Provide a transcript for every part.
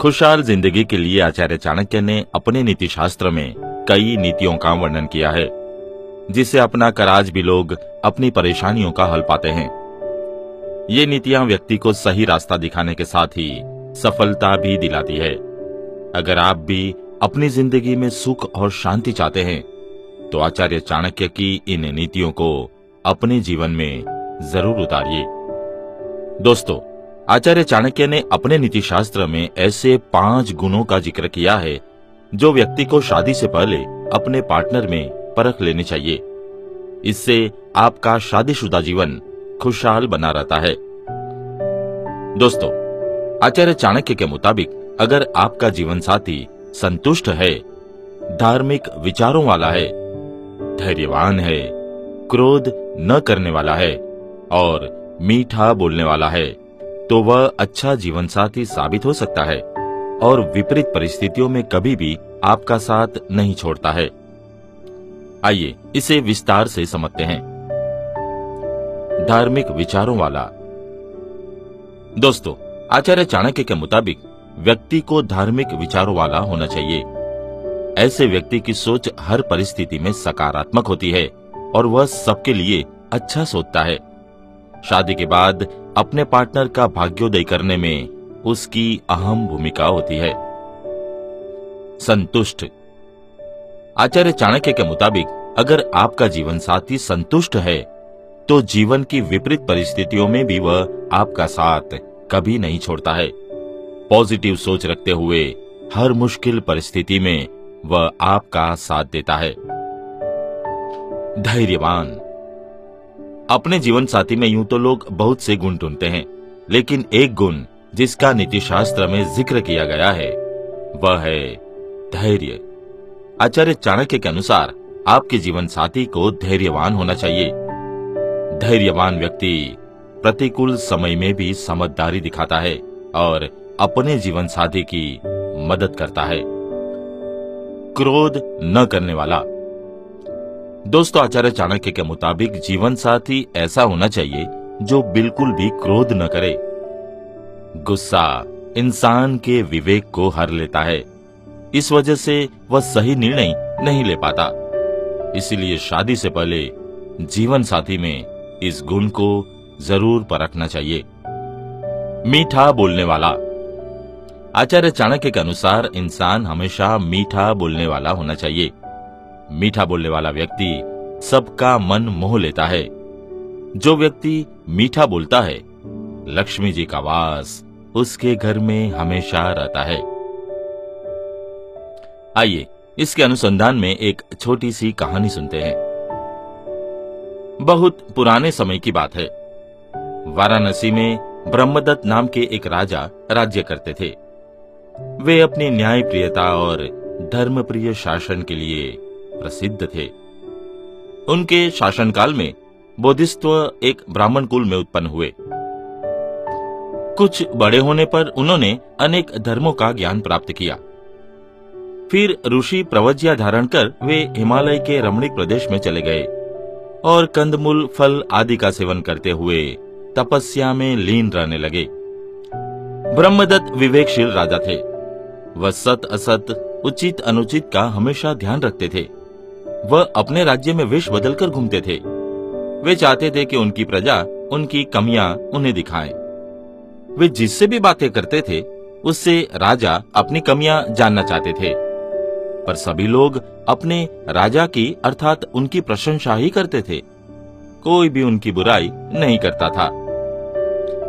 खुशहाल जिंदगी के लिए आचार्य चाणक्य ने अपने नीति शास्त्र में कई नीतियों का वर्णन किया है, जिसे अपनाकर आज भी लोग अपनी परेशानियों का हल पाते हैं। ये नीतियां व्यक्ति को सही रास्ता दिखाने के साथ ही सफलता भी दिलाती है। अगर आप भी अपनी जिंदगी में सुख और शांति चाहते हैं, तो आचार्य चाणक्य की इन नीतियों को अपने जीवन में जरूर उतारिए। दोस्तों, आचार्य चाणक्य ने अपने नीति शास्त्र में ऐसे 5 गुणों का जिक्र किया है जो व्यक्ति को शादी से पहले अपने पार्टनर में परख लेनी चाहिए। इससे आपका शादीशुदा जीवन खुशहाल बना रहता है। दोस्तों, आचार्य चाणक्य के मुताबिक अगर आपका जीवन साथी संतुष्ट है, धार्मिक विचारों वाला है, धैर्यवान है, क्रोध न करने वाला है और मीठा बोलने वाला है, तो वह अच्छा जीवन साथी साबित हो सकता है और विपरीत परिस्थितियों में कभी भी आपका साथ नहीं छोड़ता है। आइए इसे विस्तार से समझते हैं। धार्मिक विचारों वाला। दोस्तों, आचार्य चाणक्य के मुताबिक व्यक्ति को धार्मिक विचारों वाला होना चाहिए। ऐसे व्यक्ति की सोच हर परिस्थिति में सकारात्मक होती है और वह सबके लिए अच्छा सोचता है। शादी के बाद अपने पार्टनर का भाग्योदय करने में उसकी अहम भूमिका होती है। संतुष्ट। आचार्य चाणक्य के मुताबिक अगर आपका जीवन साथी संतुष्ट है, तो जीवन की विपरीत परिस्थितियों में भी वह आपका साथ कभी नहीं छोड़ता है। पॉजिटिव सोच रखते हुए हर मुश्किल परिस्थिति में वह आपका साथ देता है। धैर्यवान। अपने जीवन साथी में यूं तो लोग बहुत से गुण ढूंढते हैं, लेकिन एक गुण जिसका नीति शास्त्र में जिक्र किया गया है वह है धैर्य। आचार्य चाणक्य के अनुसार आपके जीवन साथी को धैर्यवान होना चाहिए। धैर्यवान व्यक्ति प्रतिकूल समय में भी समझदारी दिखाता है और अपने जीवन साथी की मदद करता है। क्रोध न करने वाला। दोस्तों, आचार्य चाणक्य के मुताबिक जीवन साथी ऐसा होना चाहिए जो बिल्कुल भी क्रोध न करे। गुस्सा इंसान के विवेक को हर लेता है। इस वजह से वह सही निर्णय नहीं ले पाता। इसलिए शादी से पहले जीवन साथी में इस गुण को जरूर परखना चाहिए। मीठा बोलने वाला। आचार्य चाणक्य के अनुसार इंसान हमेशा मीठा बोलने वाला होना चाहिए। मीठा बोलने वाला व्यक्ति सबका मन मोह लेता है। जो व्यक्ति मीठा बोलता है, लक्ष्मी जी का वास उसके घर में हमेशा रहता है। आइए इसके अनुसंधान में एक छोटी सी कहानी सुनते हैं। बहुत पुराने समय की बात है। वाराणसी में ब्रह्मदत्त नाम के एक राजा राज्य करते थे। वे अपनी न्यायप्रियता और धर्मप्रिय शासन के लिए प्रसिद्ध थे। उनके शासनकाल में बोधिसत्व एक ब्राह्मण कुल में उत्पन्न हुए। कुछ बड़े होने पर उन्होंने अनेक धर्मों का ज्ञान प्राप्त किया। फिर ऋषि प्रवज्या धारण कर वे हिमालय के रमणीक प्रदेश में चले गए और कंदमूल, फल आदि का सेवन करते हुए तपस्या में लीन रहने लगे। ब्रह्मदत्त विवेकशील राजा थे। वह सत असत, उचित अनुचित का हमेशा ध्यान रखते थे। वह अपने राज्य में वेश बदलकर घूमते थे। वे चाहते थे कि उनकी प्रजा उनकी कमियां उन्हें दिखाए। वे जिससे भी बातें करते थे, उससे राजा अपनी कमियां जानना चाहते थे। पर सभी लोग अपने राजा की अर्थात उनकी प्रशंसा ही करते थे। कोई भी उनकी बुराई नहीं करता था।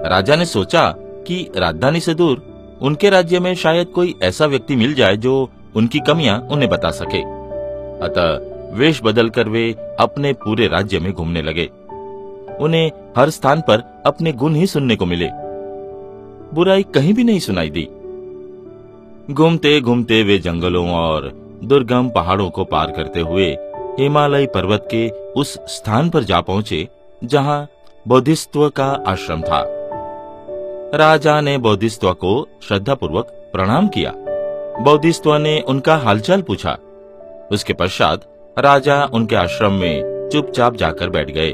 राजा ने सोचा कि राजधानी से दूर उनके राज्य में शायद कोई ऐसा व्यक्ति मिल जाए जो उनकी कमियां उन्हें बता सके। अतः वेश बदलकर वे अपने पूरे राज्य में घूमने लगे। उन्हें हर स्थान पर अपने गुण ही सुनने को मिले। बुराई कहीं भी नहीं सुनाई दी। घूमते घूमते वे जंगलों और दुर्गम पहाड़ों को पार करते हुए हिमालय पर्वत के उस स्थान पर जा पहुंचे जहां बोधिसत्व का आश्रम था। राजा ने बोधिसत्व को श्रद्धापूर्वक प्रणाम किया। बोधिसत्व ने उनका हालचाल पूछा। उसके पश्चात राजा उनके आश्रम में चुपचाप जाकर बैठ गए।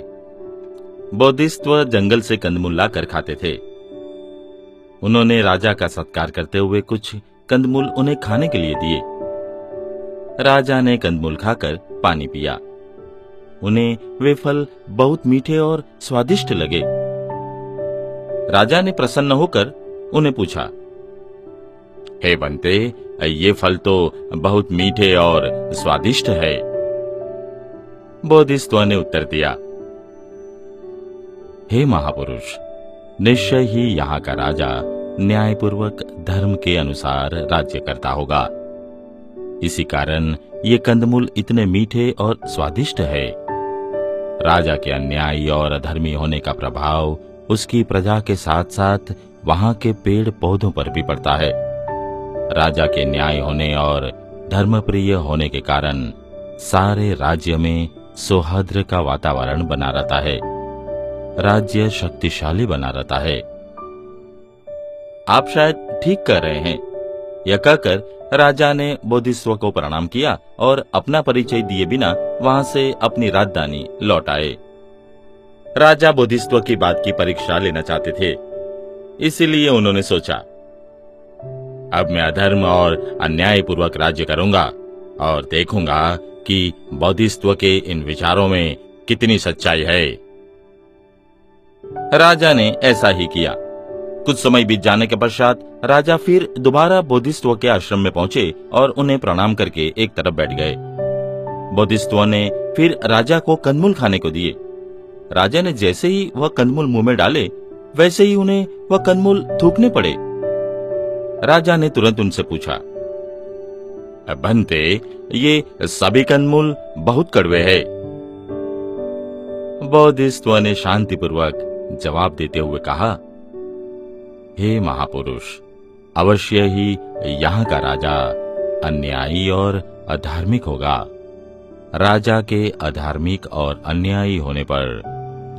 बोधिसत्व जंगल से कंदमूल लाकर खाते थे। उन्होंने राजा का सत्कार करते हुए कुछ कंदमूल उन्हें खाने के लिए दिए। राजा ने कंदमूल खाकर पानी पिया। उन्हें वे फल बहुत मीठे और स्वादिष्ट लगे। राजा ने प्रसन्न होकर उन्हें पूछा, हे बंते, ये फल तो बहुत मीठे और स्वादिष्ट है। बोधिसत्व ने उत्तर दिया, हे महापुरुष, निश्चय ही यहाँ का राजा न्यायपूर्वक धर्म के अनुसार राज्य करता होगा। इसी कारण ये कंदमूल इतने मीठे और स्वादिष्ट है। राजा के अन्यायी और अधर्मी होने का प्रभाव उसकी प्रजा के साथ साथ वहां के पेड़ पौधों पर भी पड़ता है। राजा के न्याय होने और धर्मप्रिय होने के कारण सारे राज्य में सौहार्द का वातावरण बना रहता है। राज्य शक्तिशाली बना रहता है। आप शायद ठीक कर रहे हैं। यह कहकर राजा ने बोधिसत्व को प्रणाम किया और अपना परिचय दिए बिना वहां से अपनी राजधानी लौट आए। राजा बोधिसत्व की बात की परीक्षा लेना चाहते थे, इसीलिए उन्होंने सोचा, अब मैं अधर्म और अन्यायपूर्वक राज्य करूंगा और देखूंगा कि बोधिसत्व के इन विचारों में कितनी सच्चाई है। राजा ने ऐसा ही किया। कुछ समय बीत जाने के पश्चात राजा फिर दोबारा बोधिसत्व के आश्रम में पहुंचे और उन्हें प्रणाम करके एक तरफ बैठ गए। बोधिसत्व ने फिर राजा को कंदमूल खाने को दिए। राजा ने जैसे ही वह कंदमूल मुंह में डाले, वैसे ही उन्हें वह कंदमूल थूकने पड़े। राजा ने तुरंत उनसे पूछा, बंते, ये सभी कंदमूल बहुत कड़वे हैं। बोधिसत्व ने शांतिपूर्वक जवाब देते हुए कहा, हे महापुरुष, अवश्य ही यहाँ का राजा अन्यायी और अधार्मिक होगा। राजा के अधार्मिक और अन्यायी होने पर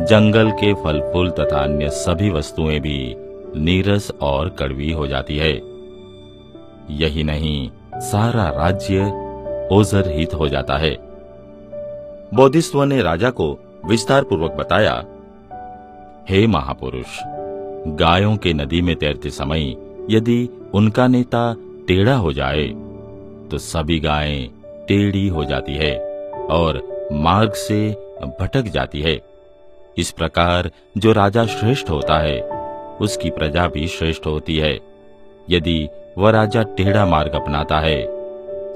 जंगल के फल फूल तथा अन्य सभी वस्तुएं भी नीरस और कड़वी हो जाती है। यही नहीं, सारा राज्य ओजरहित हो जाता है। बोधिसत्व ने राजा को विस्तार पूर्वक बताया, हे महापुरुष, गायों के नदी में तैरते समय यदि उनका नेता टेढ़ा हो जाए तो सभी गायें टेढ़ी हो जाती है और मार्ग से भटक जाती है। इस प्रकार जो राजा श्रेष्ठ होता है, उसकी प्रजा भी श्रेष्ठ होती है। यदि वह राजा टेढ़ा मार्ग अपनाता है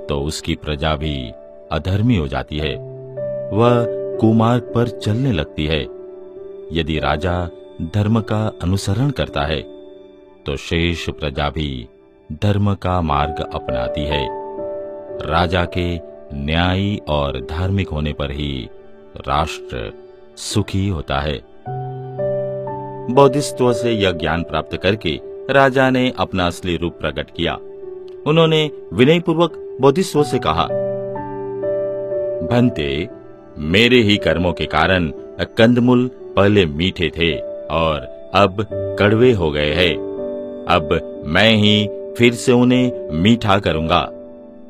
तो उसकी प्रजा भी अधर्मी हो जाती है, वह कुमार्ग पर चलने लगती है। यदि राजा धर्म का अनुसरण करता है तो शेष प्रजा भी धर्म का मार्ग अपनाती है। राजा के न्यायी और धार्मिक होने पर ही राष्ट्र सुखी होता है। बोधिसत्व से यह ज्ञान प्राप्त करके राजा ने अपना असली रूप प्रकट किया। उन्होंने विनयपूर्वक बोधिसत्व से कहा, भंते, मेरे ही कर्मों के कारण कंदमूल पहले मीठे थे और अब कड़वे हो गए हैं। अब मैं ही फिर से उन्हें मीठा करूंगा।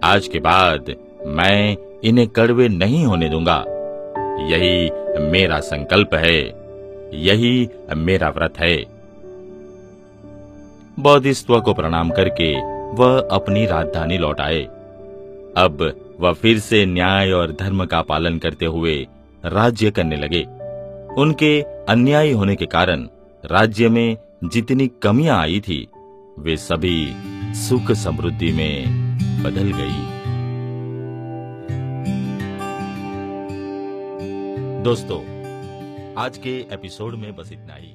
आज के बाद मैं इन्हें कड़वे नहीं होने दूंगा। यही मेरा संकल्प है, यही मेरा व्रत है। बोधिसत्व को प्रणाम करके वह अपनी राजधानी लौट आए। अब वह फिर से न्याय और धर्म का पालन करते हुए राज्य करने लगे। उनके अन्यायी होने के कारण राज्य में जितनी कमियां आई थी, वे सभी सुख समृद्धि में बदल गई। दोस्तों, आज के एपिसोड में बस इतना ही।